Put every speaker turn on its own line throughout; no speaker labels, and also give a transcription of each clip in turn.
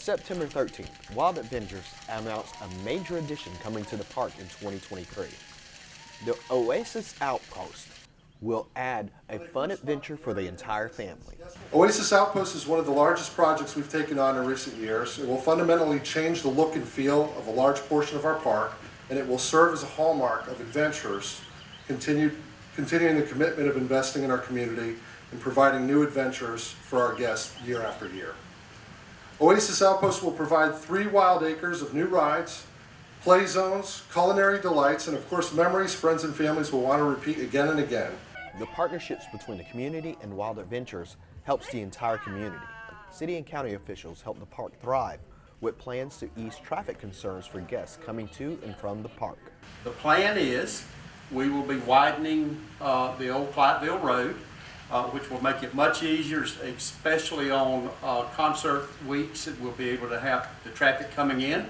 September 13th, Wild Adventures announced a major addition coming to the park in 2023. The Oasis Outpost will add a fun adventure for the entire family.
Oasis Outpost is one of the largest projects we've taken on in recent years. It will fundamentally change the look and feel of a large portion of our park, and it will serve as a hallmark of adventurers, continuing the commitment of investing in our community and providing new adventures for our guests year after year. Oasis Outpost will provide 3 wild acres of new rides, play zones, culinary delights, and of course memories friends and families will want to repeat again and again.
The partnerships between the community and Wild Adventures helps the entire community. City and county officials help the park thrive with plans to ease traffic concerns for guests coming to and from the park.
The plan is we will be widening the old Clyteville Road, which will make it much easier, especially on concert weeks that we'll be able to have the traffic coming in.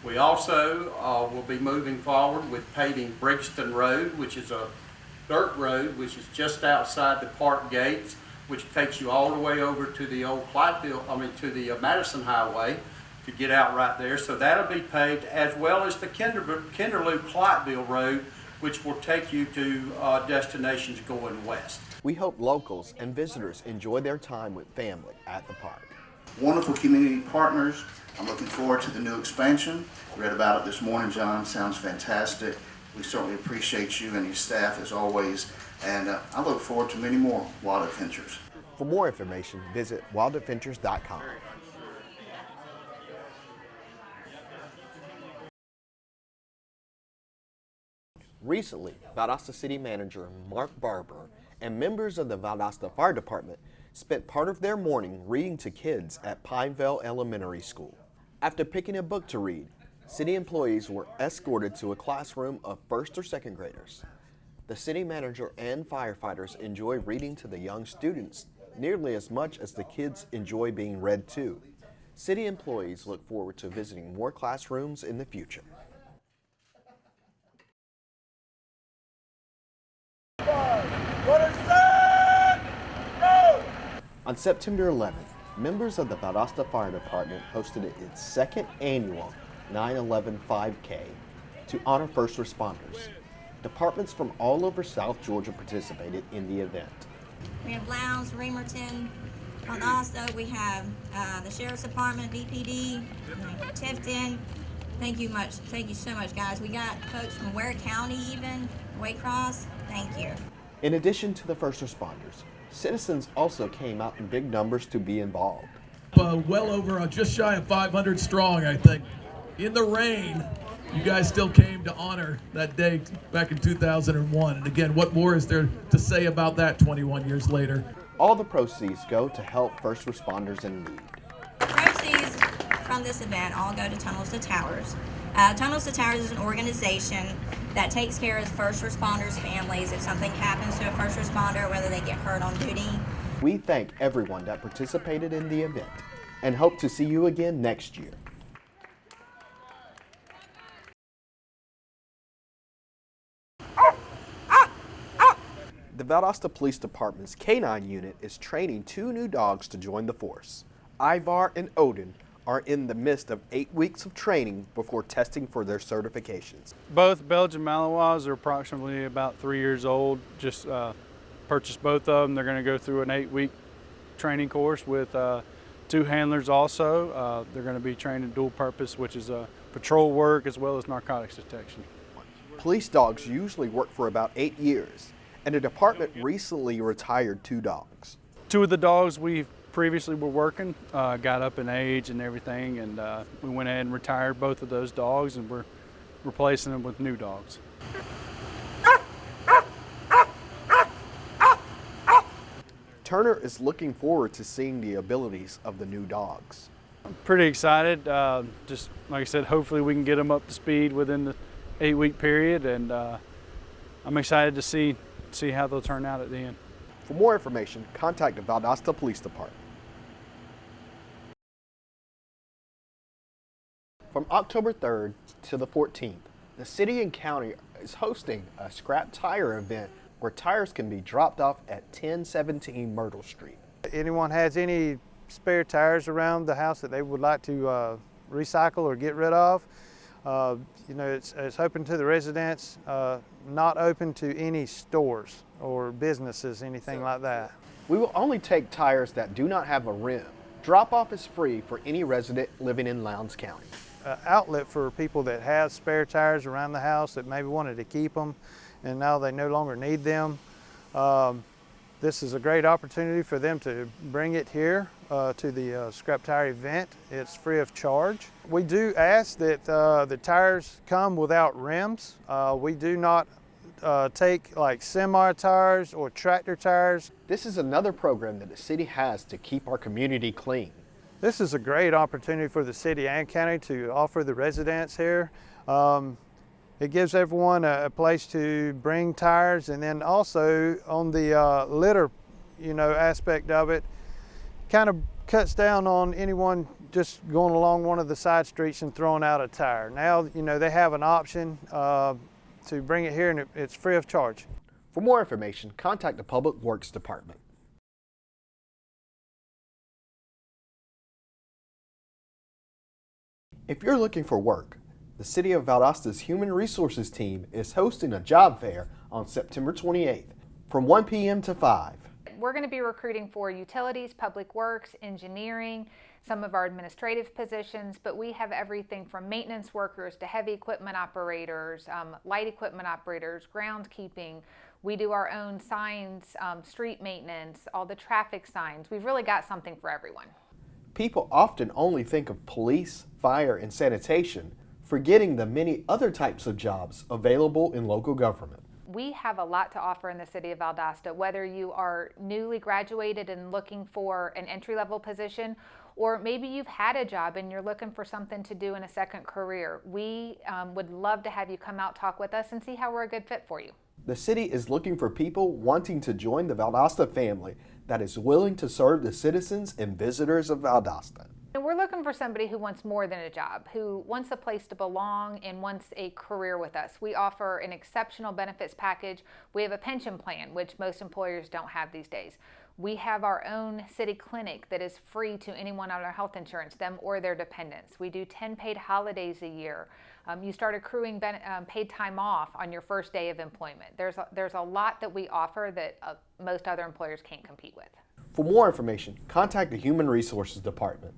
We also will be moving forward with paving Brixton Road, which is a dirt road, which is just outside the park gates, which takes you all the way over to the old to the Madison Highway to get out right there. So that'll be paved, as well as the Kinderloo-Clyteville Road, which will take you to destinations going west.
We hope locals and visitors enjoy their time with family at the park.
Wonderful community partners. I'm looking forward to the new expansion. Read about it this morning, John. Sounds fantastic. We certainly appreciate you and your staff as always, and I look forward to many more Wild Adventures.
For more information, visit wildadventures.com. Recently, Valdosta City Manager Mark Barber and members of the Valdosta Fire Department spent part of their morning reading to kids at Pineville Elementary School. After picking a book to read, city employees were escorted to a classroom of first or second graders. The city manager and firefighters enjoy reading to the young students nearly as much as the kids enjoy being read to. City employees look forward to visiting more classrooms in the future. On September 11th, members of the Valdosta Fire Department hosted its second annual 9/11 5K to honor first responders. Departments from all over South Georgia participated in the event.
We have Lowndes, Remerton, Valdosta. We have the Sheriff's Department, BPD, Tifton. Thank you so much, guys. We got folks from Ware County even, Waycross. Thank you.
In addition to the first responders, citizens also came out in big numbers to be involved.
Well over, just shy of 500 strong, I think. In the rain, you guys still came to honor that day back in 2001. And again, what more is there to say about that 21 years later?
All the proceeds go to help first responders in need.
Proceeds from this event all go to Tunnels to Towers. Tunnels to Towers is an organization that takes care of first responders' families if something happens to a first responder, whether they get hurt on duty.
We thank everyone that participated in the event and hope to see you again next year. The Valdosta Police Department's K-9 unit is training 2 new dogs to join the force. Ivar and Odin are in the midst of 8 weeks of training before testing for their certifications.
Both Belgian Malinois are approximately about 3 years old. Just purchased both of them. They're going to go through an 8-week training course with 2 handlers also. They're going to be trained in dual purpose, which is patrol work as well as narcotics detection.
Police dogs usually work for about 8 years, and the department recently retired 2 dogs.
2 of the dogs we previously were working got up in age and everything, and we went ahead and retired both of those dogs, and we're replacing them with new dogs.
Turner is looking forward to seeing the abilities of the new dogs.
I'm pretty excited. Just like I said, hopefully we can get them up to speed within the 8-week period, and I'm excited to see how they'll turn out at the end.
For more information, contact the Valdosta Police Department. From October 3rd to the 14th, the city and county is hosting a scrap tire event where tires can be dropped off at 1017 Myrtle Street.
Anyone has any
spare tires around the house that they would like to recycle or get rid of. You know, it's open to the residents, not open to any stores or businesses, anything like that.
We will only take tires that do not have a rim. Drop-off is free for any resident living in Lowndes County.
Outlet for people that have spare tires around the house that maybe wanted to keep them and now they no longer need them. This is a great opportunity for them to bring it here to the scrap tire event. It's free of charge. We do ask that the tires come without rims. We do not take like semi tires or tractor tires.
This is another program that the city has to keep our community clean.
This is a great opportunity for the city and county to offer the residents here. It gives everyone a place to bring tires, and then also on the litter, you know, aspect of it, kind of cuts down on anyone just going along one of the side streets and throwing out a tire. Now, you know, they have an option to bring it here, and it's free of charge.
For more information, contact the Public Works Department. If you're looking for work, the City of Valdosta's Human Resources team is hosting a job fair on September 28th from 1 p.m. to 5.
We're going to be recruiting for utilities, public works, engineering, some of our administrative positions, but we have everything from maintenance workers to heavy equipment operators, light equipment operators, groundskeeping. We do our own signs, street maintenance, all the traffic signs. We've really got something for everyone.
People often only think of police, fire, and sanitation, forgetting the many other types of jobs available in local government.
We have a lot to offer in the city of Valdosta, whether you are newly graduated and looking for an entry-level position, or maybe you've had a job and you're looking for something to do in a second career. We would love to have you come out, talk with us, and see how we're a good fit for you.
The city is looking for people wanting to join the Valdosta family that is willing to serve the citizens and visitors of Valdosta.
And we're looking for somebody who wants more than a job, who wants a place to belong and wants a career with us. We offer an exceptional benefits package. We have a pension plan, which most employers don't have these days. We have our own city clinic that is free to anyone on our health insurance, them or their dependents. We do 10 paid holidays a year. You start accruing paid time off on your first day of employment. There's a lot that we offer that most other employers can't compete with.
For more information, contact the Human Resources Department.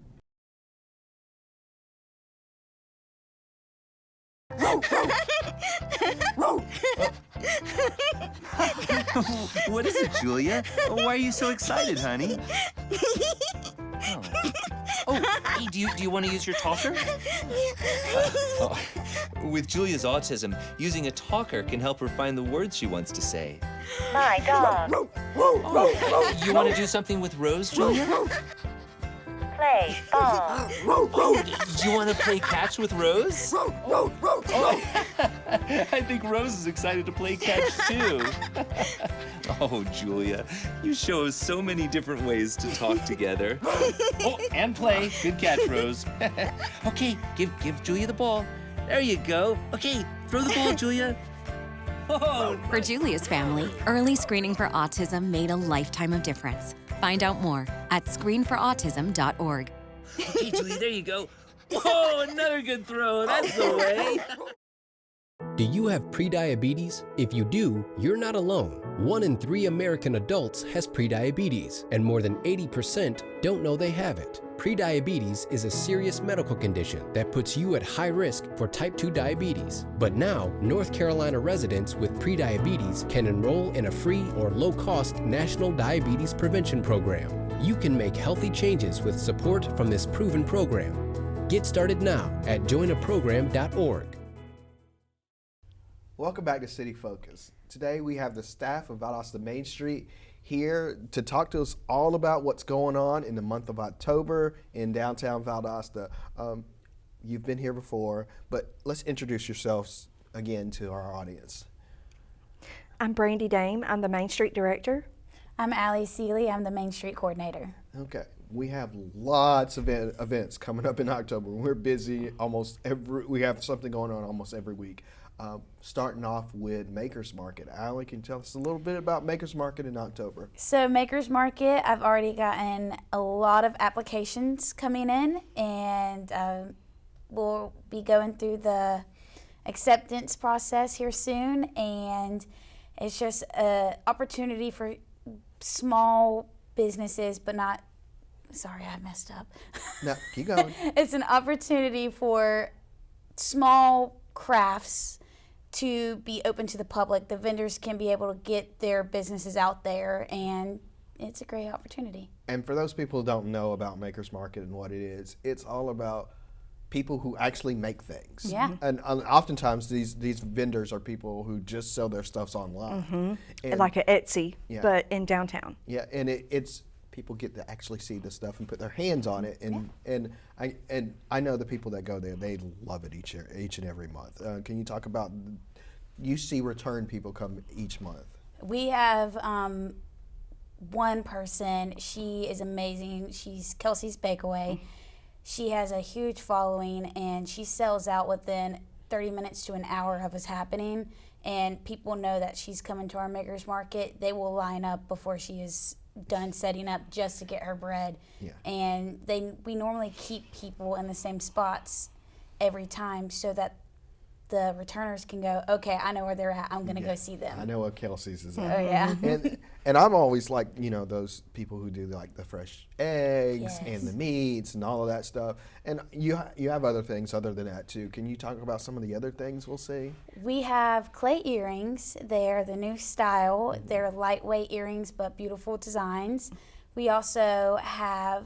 What is it, Julia? Why are you so excited, honey? Hey, do you want to use your talker? With Julia's autism, using a talker can help her find the words she wants to say.
My dog.
You want to do something with Rose, Julia?
Play ball.
Do you want to play catch with Rose? I think Rose is excited to play catch too. Oh, Julia, you show us so many different ways to talk together. Oh, and play. Good catch, Rose. Okay, give Julia the ball. There you go. Okay, throw the ball, Julia. Oh.
For Julia's family, early screening for autism made a lifetime of difference. Find out more at screenforautism.org.
Okay, Julia, there you go. Whoa, another good throw. That's the way.
Do you have prediabetes? If you do, you're not alone. 1 in 3 American adults has prediabetes, and more than 80% don't know they have it. Prediabetes is a serious medical condition that puts you at high risk for type 2 diabetes. But now, North Carolina residents with prediabetes can enroll in a free or low-cost national diabetes prevention program. You can make healthy changes with support from this proven program. Get started now at joinaprogram.org.
Welcome back to City Focus. Today we have the staff of Valdosta Main Street here to talk to us all about what's going on in the month of October in downtown Valdosta. You've been here before, but let's introduce yourselves again to our audience.
I'm Brandy Dame. I'm the Main Street Director.
I'm Allie Seeley. I'm the Main Street Coordinator.
Okay, we have lots of events coming up in October. We're busy we have something going on almost every week. starting off with Maker's Market. Allie, can you tell us a little bit about Maker's Market in October?
So Maker's Market, I've already gotten a lot of applications coming in, and we'll be going through the acceptance process here soon, and it's just an opportunity for small businesses, but not, sorry, I messed up.
No, keep going.
It's an opportunity for small crafts to be open to the public. The vendors can be able to get their businesses out there, and it's a great opportunity.
And for those people who don't know about Maker's Market and what it is, it's all about people who actually make things.
Yeah.
And oftentimes these vendors are people who just sell their stuffs online. And,
Like a Etsy,
Yeah.
but in downtown.
yeah, and it's people get to actually see the stuff and put their hands on it, and I know the people that go there, they love it each and every month. Can you talk about, you see return people come each month?
We have one person, she is amazing. She's Kelsey's Bakeaway. She has a huge following, and she sells out within 30 minutes to an hour of us happening, and people know that she's coming to our Maker's Market. They will line up before she is done setting up just to get her bread.
Yeah.
And we normally keep people in the same spots every time so that the returners can go, okay, I know where they're at. I'm going to go see them.
I know what Kelsey's is
Oh,
at.
yeah.
And I'm always like, those people who do like the fresh eggs
Yes.
and the meats and all of that stuff. And you have other things other than that too. Can you talk about some of the other things we'll see?
We have clay earrings. They're the new style. They're lightweight earrings, but beautiful designs. We also have,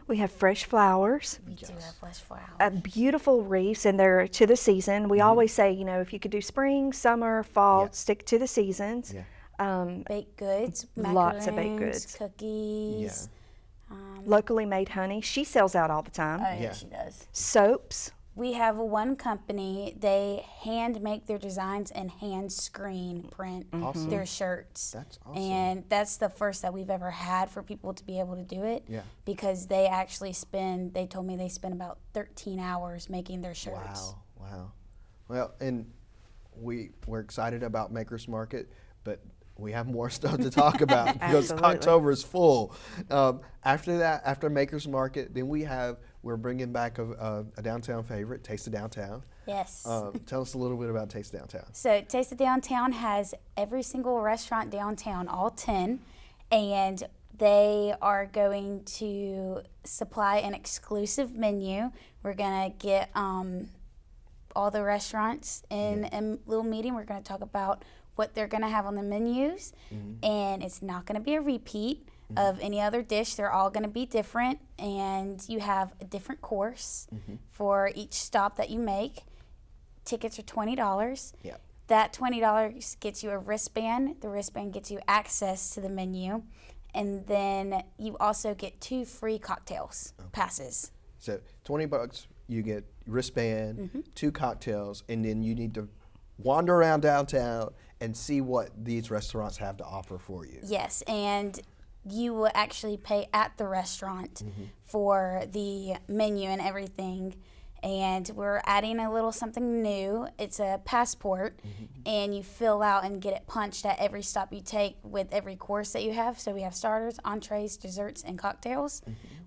We have fresh flowers.
we do have fresh flowers.
Beautiful wreaths, and they're to the season. We always say, if you could do spring, summer, fall,
Yeah.
stick to the seasons.
Yeah.
Baked goods,
Lots of baked
macaroons,
goods.
cookies.
Locally made honey. She sells out all the time.
Oh, yeah,
Yeah.
she does.
Soaps.
We have one company, they hand make their designs and hand screen print
Awesome.
their shirts.
That's awesome.
And that's the first that we've ever had for people to be able to do it.
Yeah.
Because they actually they told me they spend about 13 hours making their shirts.
Wow. Well, and we're excited about Maker's Market, but we have more stuff to talk about because
Absolutely.
October is full. After that, after Maker's Market, then we're bringing back a downtown favorite, Taste of Downtown.
Yes.
Tell us a little bit about Taste of Downtown.
So Taste of Downtown has every single restaurant downtown, all 10, and they are going to supply an exclusive menu. We're going to get all the restaurants in a little meeting. We're going to talk about what they're going to have on the menus, and it's not going to be a repeat of any other dish. They're all going to be different, and you have a different course for each stop that you make. Tickets are $20.
Yeah.
That $20 gets you a wristband. The wristband gets you access to the menu, and then you also get 2 free cocktails passes.
So $20, you get wristband, 2 cocktails, and then you need to wander around downtown and see what these restaurants have to offer for you.
Yes, and you will actually pay at the restaurant for the menu and everything. And we're adding a little something new. It's a passport, and you fill out and get it punched at every stop you take with every course that you have. So we have starters, entrees, desserts, and cocktails.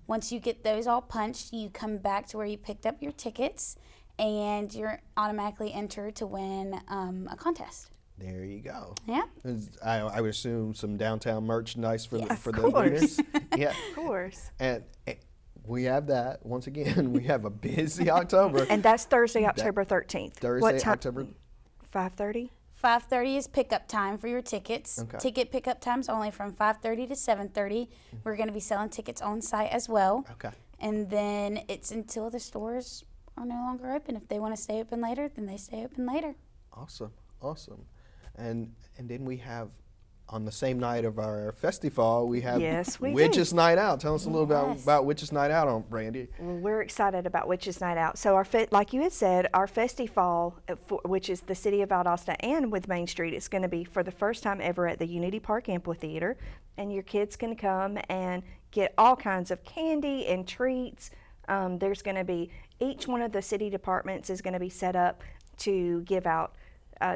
Once you get those all punched, you come back to where you picked up your tickets, and you're automatically entered to win a contest.
There you go.
Yeah.
I would assume some downtown merchandise for
Yes.
the
Of course.
winners. Yeah.
Of course.
And we have that. Once again, we have a busy October.
And that's Thursday, October 13th.
Thursday,
What time?
October.
5:30?
5:30 is pickup time for your tickets.
Okay.
Ticket pickup time's only from 5:30 to 7:30. We're going to be selling tickets on site as well.
Okay.
And then it's until the stores are no longer open. If they want to stay open later, then they stay open later.
Awesome. And then we have, on the same night of our festival, we have
Yes, we do.
Witches Night Out. Tell us a little
Yes.
about Witches Night Out, on Brandy.
Well, we're excited about Witches Night Out. So like you had said, our festival, which is the city of Valdosta and with Main Street, it's going to be for the first time ever at the Unity Park Amphitheater. And your kids can come and get all kinds of candy and treats. There's going to be each one of the city departments is going to be set up to give out.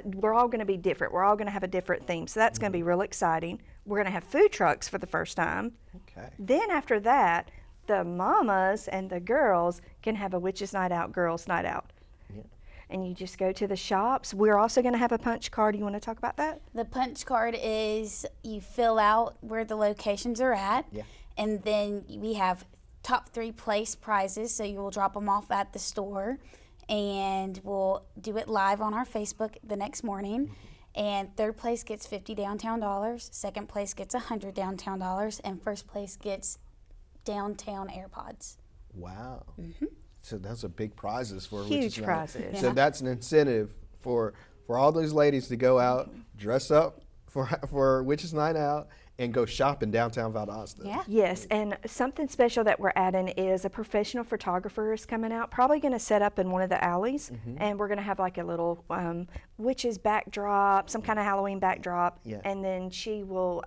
We're all going to be different. We're all going to have a different theme. So that's going to be real exciting. We're going to have food trucks for the first time.
Okay.
Then after that, the mamas and the girls can have a Witches Night Out, Girls Night Out.
Yeah.
And you just go to the shops. We're also going to have a punch card. You want to talk about that?
The punch card is you fill out where the locations are at,
Yeah.
and then we have top 3 place prizes, so you will drop them off at the store, and we'll do it live on our Facebook the next morning. And third place gets $50 downtown dollars, second place gets $100 downtown dollars, and first place gets downtown AirPods.
Wow. So those are big prizes for
Huge
Witches Night.
prizes.
So that's an incentive for all those ladies to go out, dress up for Witches Night Out, and go shop in downtown Valdosta.
Yeah.
Yes, and something special that we're adding is a professional photographer is coming out, probably going to set up in one of the alleys, and we're going to have like a little witches backdrop, some kind of Halloween backdrop,
Yeah.
and then she will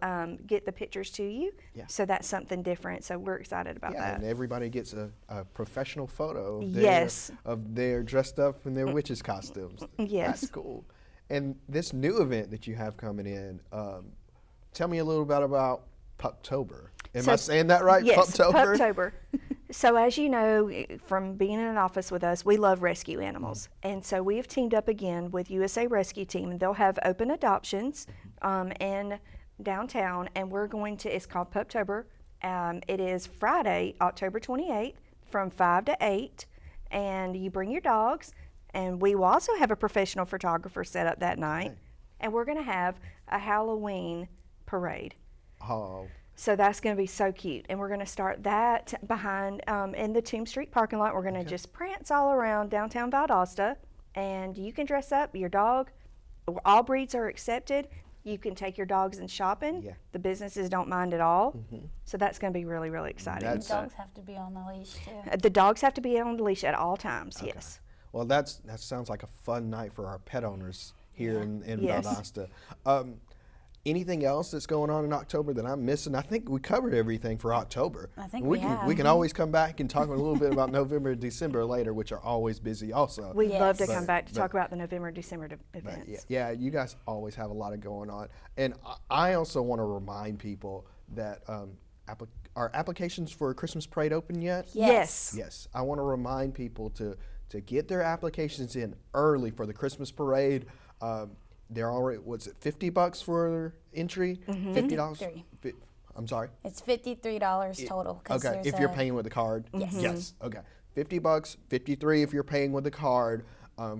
get the pictures to you.
Yeah.
So that's something different. So we're excited about
Yeah,
that.
and everybody gets a professional photo of
Yes.
their dressed up in their witches costumes.
Yes.
That's cool. And this new event that you have coming in, tell me a little bit about Puptober. Am I saying that right?
Yes,
Puptober?
Puptober. So as you know from being in an office with us, we love rescue animals. And so we have teamed up again with USA Rescue Team, and they'll have open adoptions in downtown, and we're going to, it's called Puptober. It is Friday, October 28th from 5 to 8, and you bring your dogs, and we will also have a professional photographer set up that night, and we're going to have a Halloween parade.
Oh,
So that's going to be so cute. And we're going to start that behind in the Tomb Street parking lot. We're going to just prance all around downtown Valdosta. And you can dress up your dog. All breeds are accepted. You can take your dogs in shopping.
Yeah.
The businesses don't mind at all. So that's going to be really, really exciting.
That's-
Dogs have to be on the leash too.
The dogs have to be on the leash at all times, yes.
well, that sounds like a fun night for our pet owners here in
Yes.
Valdosta. Anything else that's going on in October that I'm missing? I think we covered everything for October.
I think
we
we
can
have.
we can always come back and talk a little bit about November and December later, which are always busy also.
We'd love to
Yes.
come back to
But-
talk about the November, December
But
events.
yeah, you guys always have a lot of going on. And I also want to remind people that are applications for a Christmas parade open yet?
Yes.
Yes, I want to remind people to get their applications in early for the Christmas parade. They're already, what's it, $50 for entry? $50?
53.
I'm sorry?
It's $53 total. 'Cause
Okay,
there's
if you're
a-
paying with the card?
Yes.
Yes, okay. $50, $53 if you're paying with the card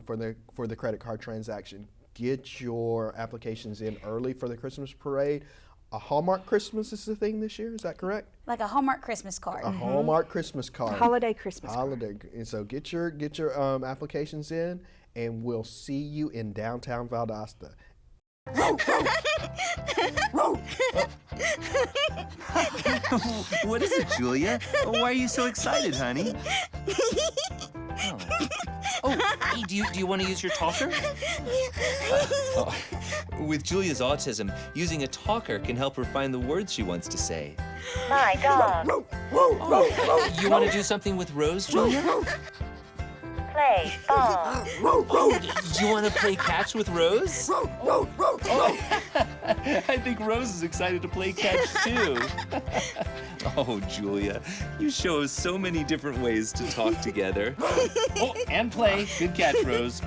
for the credit card transaction. Get your applications in early for the Christmas parade. A Hallmark Christmas is the thing this year, is that correct?
Like a Hallmark Christmas card.
A Hallmark Christmas card.
Holiday Christmas card.
Holiday. And so get your applications in, and we'll see you in downtown Valdosta.
What is it, Julia? Why are you so excited, honey? Hey, do you want to use your talker? With Julia's autism, using a talker can help her find the words she wants to say.
My dog.
You want to do something with Rose, Julia?
Play ball.
Do you want to play catch with Rose? I think Rose is excited to play catch too. Oh, Julia, you show us so many different ways to talk together. Oh, and play. Good catch, Rose.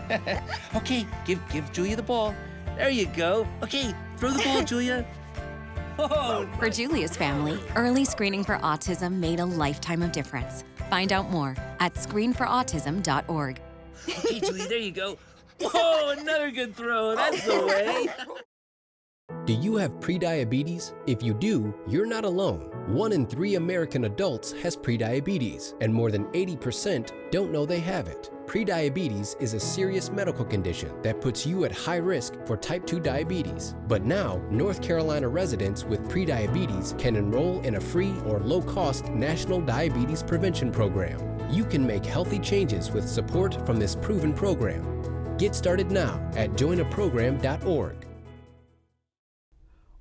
Okay, give Julia the ball. There you go. Okay, throw the ball, Julia. Oh,
For Julia's family, early screening for autism made a lifetime of difference. Find out more at screenforautism.org.
okay, Julia, there you go. Oh, another good throw. That's the way.
Do you have prediabetes? If you do, you're not alone. 1 in 3 American adults has prediabetes, and more than 80% don't know they have it. Prediabetes is a serious medical condition that puts you at high risk for type 2 diabetes. But now, North Carolina residents with prediabetes can enroll in a free or low-cost national diabetes prevention program. You can make healthy changes with support from this proven program. Get started now at joinaprogram.org.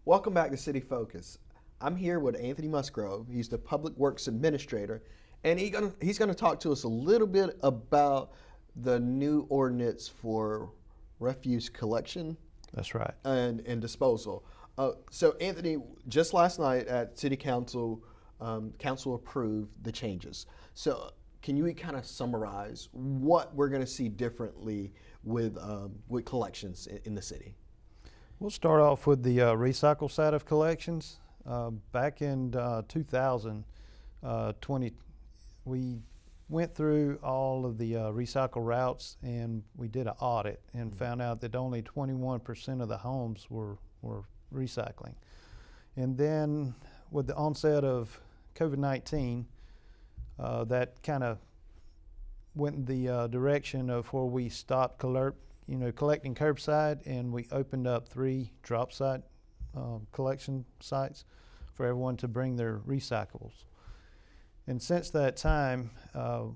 Welcome back to City Focus. I'm here with Anthony Musgrove. He's the Public Works Administrator, And he's gonna talk to us a little bit about the new ordinance for refuse collection.
That's right.
And disposal. So Anthony, just last night at City Council, Council approved the changes. So can you kind of summarize what we're going to see differently with collections in the city?
We'll start off with the recycle side of collections. Back in 2020, we went through all of the recycle routes, and we did an audit and found out that only 21% of the homes were recycling. And then with the onset of COVID-19, that kind of went in the direction of where we stopped collecting curbside, and we opened up 3 drop site collection sites for everyone to bring their recyclables. And since that time,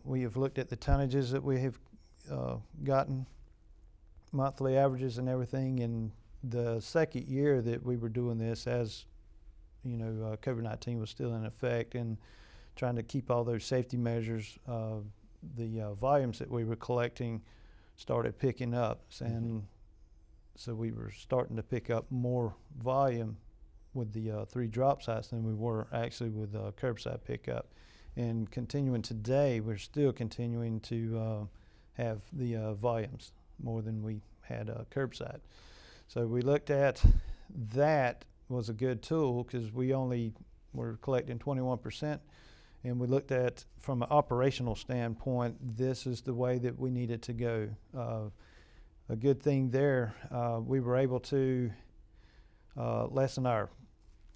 we have looked at the tonnages that we have gotten, monthly averages and everything. And the second year that we were doing this, as you know, COVID-19 was still in effect, and trying to keep all those safety measures, the volumes that we were collecting started picking up. And so we were starting to pick up more volume with the 3 drop sites than we were actually with curbside pickup. And continuing today, we're still continuing to have the volumes more than we had curbside. So we looked at that was a good tool because we only were collecting 21%. And we looked at, from an operational standpoint, this is the way that we needed to go. A good thing there, we were able to lessen our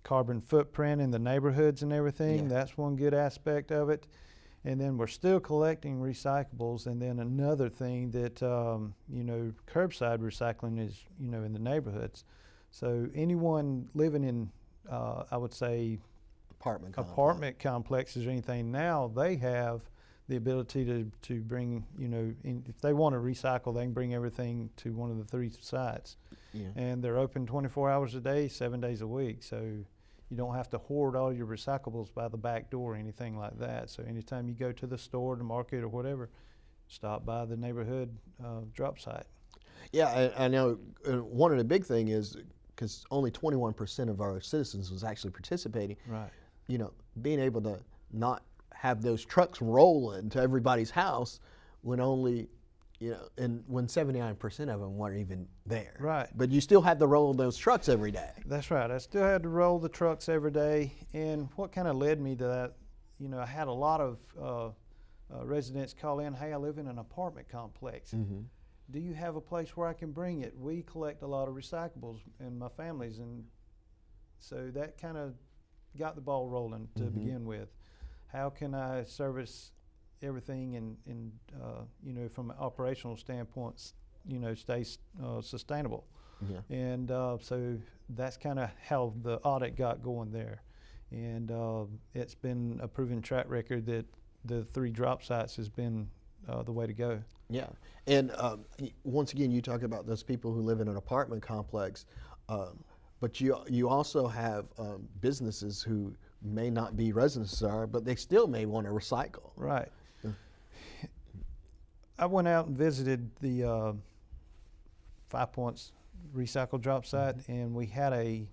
carbon footprint in the neighborhoods and everything. Yeah. That's one good aspect of it. And then we're still collecting recyclables. And then another thing that, you know, curbside recycling is, you know, in the neighborhoods. So anyone living in, I would say, apartment complexes or anything now, they have the ability to bring, you know, if they want to recycle, they can bring everything to one of the 3 sites. Yeah. And they're open 24 hours a day, 7 days a week. So you don't have to hoard all your recyclables by the back door or anything like that. So anytime you go to the store, the market, or whatever, stop by the neighborhood drop site.
Yeah, I know. One of the big thing is, because only 21% of our citizens was actually participating. Right. You know, being able to not have those trucks rolling to everybody's house when only, you know, and when 79% of them weren't even there. Right. But you still had to roll those trucks every day.
That's right. I still had to roll the trucks every day. And what kind of led me to that, you know, I had a lot of residents call in, hey, I live in an apartment complex. Mm-hmm. Do you have a place where I can bring it? We collect a lot of recyclables in my families. And so that kind of got the ball rolling to begin with. How can I service everything and you know, from an operational standpoint, you know, stay sustainable? Yeah. And so that's kind of how the audit got going there. And it's been a proven track record that the 3 drop sites has been the way to go.
Yeah. And once again, you talk about those people who live in an apartment complex. But you also have businesses who may not be residents there, but they still may want to recycle.
Right. I went out and visited the 5 Points recycle drop site, and we had a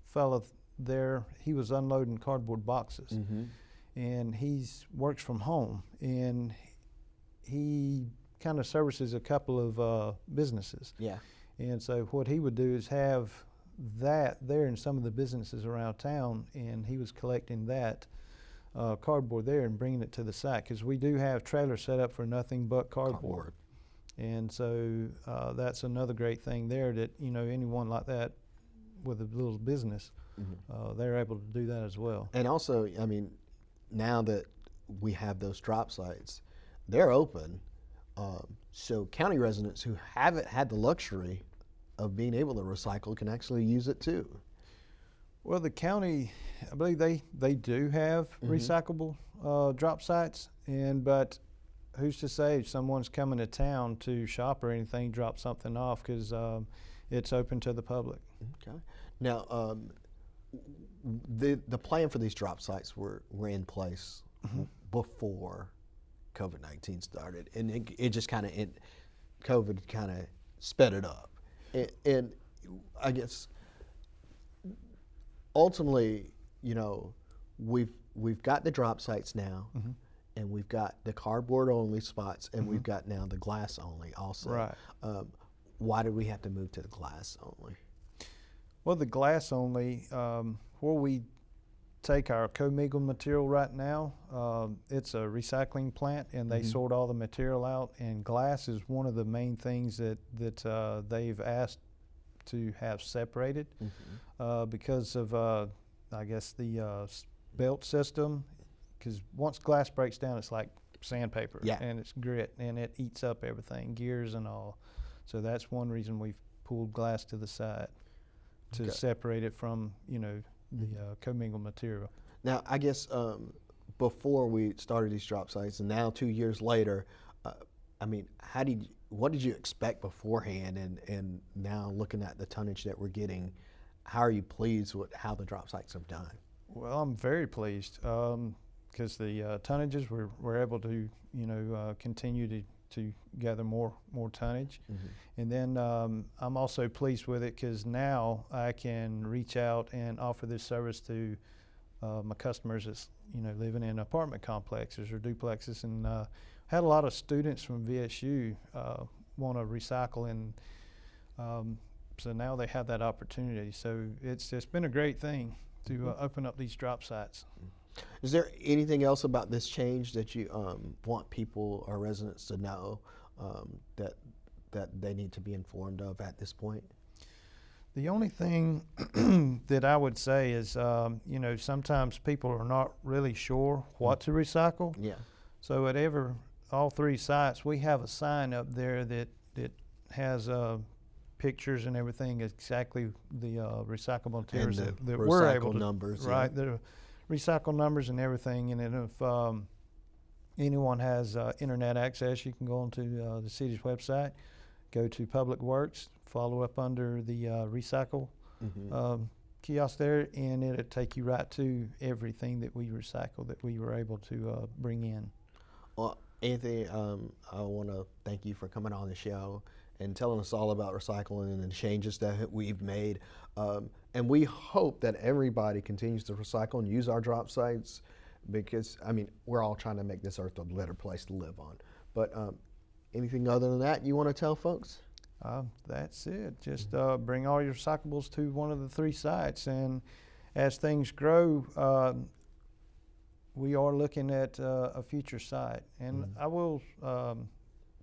fellow there. He was unloading cardboard boxes, and he works from home, and he kind of services a couple of businesses. Yeah. And so what he would do is have that there in some of the businesses around town, and he was collecting that cardboard there and bringing it to the site, because we do have trailers set up for nothing but cardboard. And so that's another great thing there, that, you know, anyone like that with a little business, they're able to do that as well.
And also, I mean, now that we have those drop sites, they're open. So county residents who haven't had the luxury of being able to recycle can actually use it too.
Well, the county, I believe they do have recyclable drop sites, but who's to say if someone's coming to town to shop or anything, drop something off, because it's open to the public.
Okay. Now, the plan for these drop sites were in place before COVID-19 started, and it just kind of, COVID kind of sped it up. And I guess ultimately, you know, we've got the drop sites now, and we've got the cardboard only spots, and we've got now the glass only also.
Right.
Why did we have to move to the glass only?
Well, the glass only, where we take our commingled material right now, it's a recycling plant, and they sort all the material out, and glass is one of the main things that they've asked to have separated because of, I guess, the belt system, because once glass breaks down, it's like sandpaper, and it's grit, and it eats up everything, gears and all. So that's one reason we've pulled glass to the side, to separate it from, you know, the commingled material.
Now, I guess before we started these drop sites, and now 2 years later, I mean, what did you expect beforehand, and now looking at the tonnage that we're getting, how are you pleased with how the drop sites have done?
Well, I'm very pleased because the tonnages we're able to, you know, continue to gather more tonnage, and then I'm also pleased with it because now I can reach out and offer this service to my customers that's, you know, living in apartment complexes or duplexes, and had a lot of students from VSU want to recycle, and so now they have that opportunity. So it's been a great thing to open up these drop sites.
Is there anything else about this change that you want people or residents to know that they need to be informed of at this point?
The only thing that I would say is, you know, sometimes people are not really sure what to recycle.
Yeah.
So at all 3 sites, we have a sign up there that has pictures and everything, exactly the recyclable materials
and
that we're able to.
Numbers.
Right. The recycle numbers and everything. And then if anyone has internet access, you can go onto the city's website, go to Public Works, follow up under the recycle kiosk there, and it'll take you right to everything that we recycle that we were able to bring in.
Well, Anthony, I want to thank you for coming on the show and telling us all about recycling and the changes that we've made. And we hope that everybody continues to recycle and use our drop sites, because, I mean, we're all trying to make this earth a better place to live on. But anything other than that you want to tell folks?
That's it. Just bring all your recyclables to one of the 3 sites, and as things grow, we are looking at a future site. And I will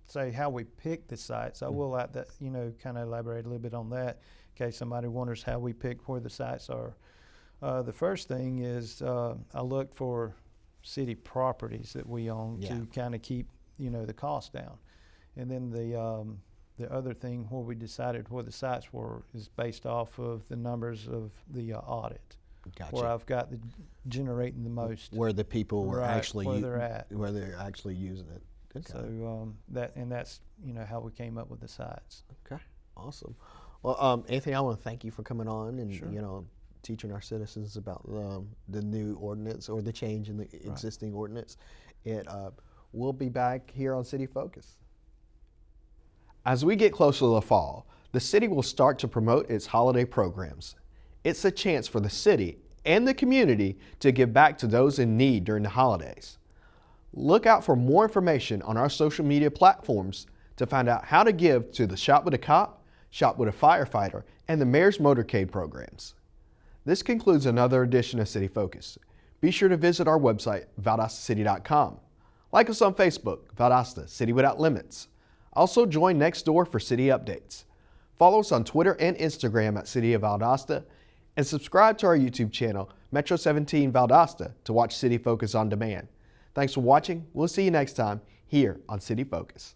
say how we pick the sites. I will you know, kind of elaborate a little bit on that in case somebody wonders how we pick where the sites are. The first thing is I look for city properties that we own to kind of keep, you know, the cost down. And then the other thing where we decided where the sites were is based off of the numbers of the audit.
Gotcha.
Where I've got generating the most.
Where the people were actually
where they're at.
Where they're actually using it. Okay.
So that's, you know, how we came up with the sites.
Okay, awesome. Well, Anthony, I want to thank you for coming on and
Sure.
you know, teaching our citizens about the new ordinance or the change in the existing ordinance. We'll be back here on City Focus. As we get closer to the fall, the city will start to promote its holiday programs. It's a chance for the city and the community to give back to those in need during the holidays. Look out for more information on our social media platforms to find out how to give to the Shop with a Cop, Shop with a Firefighter, and the Mayor's Motorcade programs. This concludes another edition of City Focus. Be sure to visit our website, ValdostACity.com. Like us on Facebook, Valdosta, City Without Limits. Also join next door for city updates. Follow us on Twitter and Instagram at City of Valdosta, and subscribe to our YouTube channel, Metro 17 Valdosta, to watch City Focus on demand. Thanks for watching. We'll see you next time here on City Focus.